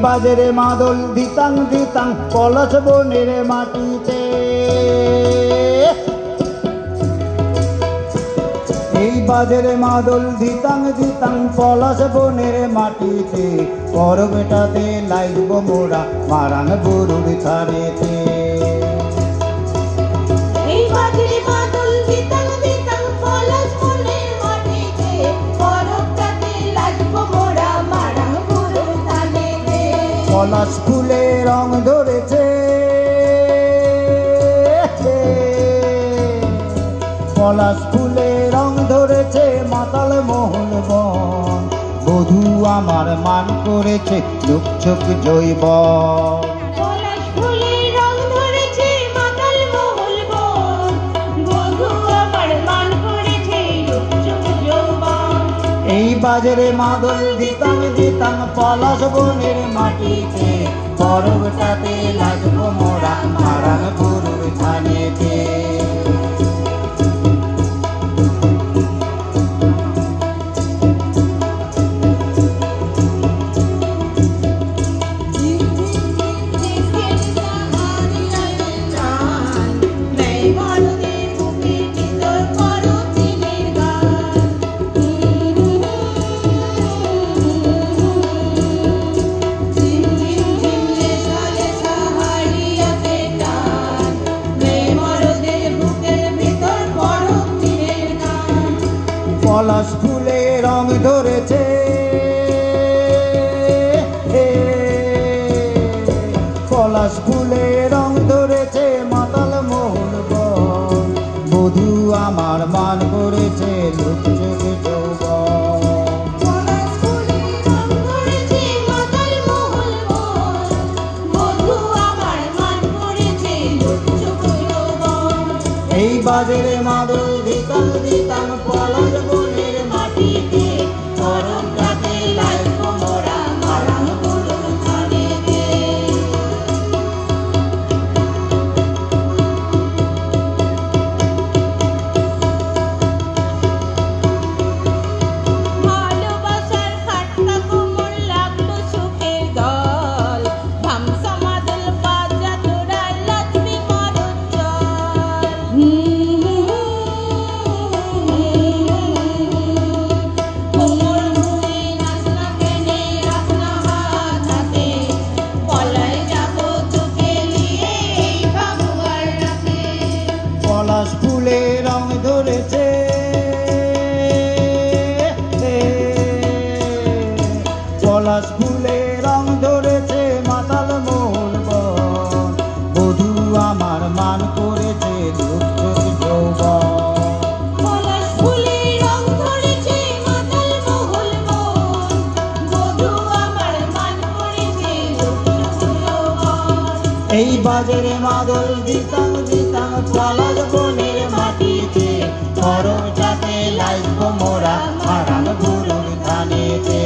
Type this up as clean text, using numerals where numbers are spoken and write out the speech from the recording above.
বাজরে মাদল দিতাং দিতাং পলাশ বনের মাটিতে, এই বাজরে মাদল দিতাং দিতাং পলাশ বনের মাটিতে, পরবেটাতে লাইব মোরা মারাং বুরুর ছাড়েতে। এই বাজরে মাদল দিতাং দিতাং পলাশ বনের মাটিতে, পরবেটাতে লাইব মোরা মারাং বুরুর ছাড়েতে। পলাশ ফুলে রং ধরেছে, পলাশ ফুলে রং ধরেছে মাতাল মোহন বন, বধূ আমার মান করেছে লুকছুক জৈবন। পলাশ ফুলে রং ধরেছে মাতাল মোহন বন, বধূ আমার মান করেছে লুকছুক যৌবন। এই বাজরে মাদল দিতাম দিতাম পলাশ বনের মাটিতে, পরবটাতে লাগবো মোরা মারাং বুরুর ছানেতে। পলাশ ফুলে রং ধরেছে, পলাশ ফুলে রং ধরেছে মাতাল মোহন বন, বধূ আমার মান করেছে লুকছুক যৌবন। পলাশ ফুলে রং ধরেছে মাতাল মোহন বন, বধূ আমার মান করেছে লুকছুক যৌবন। এই বাজরে মাদল দিতাম দিতাম পলাশ বনের মাটিতে, পরবটাতে লাইব মোরা মারাং বুরুর ছানেতে। ভালোবাসার খাটটা কোমল লাগলো সুখের দল, ভামসা মাদল বাজা তোরা লক্ষ্মী মরুজ্জ্বল। কোমল মুড়ে নাচনা কেনে রাখনা হাত হাতে, পলায় যাবো তোকে নিয়ে এই ফাগুয়ার রাতে। পলাশ ফুলে রং ধরেছে, পলাশ ফুলে রং ধরেছে মাতাল মোহন বন, বধূ আমার মান করেছে লুকছুক যৌবন। পলাশ ফুলে রং ধরেছে মাতাল মোহন বন, বধূ আমার মান করেছে লুকছুক যৌবন। এই বাজরে মাদল দিতাম দিতাম পলাশ বনের মাটিতে, পরবটাতে লাইব মোরা মারাং বুরুর ছানেতে।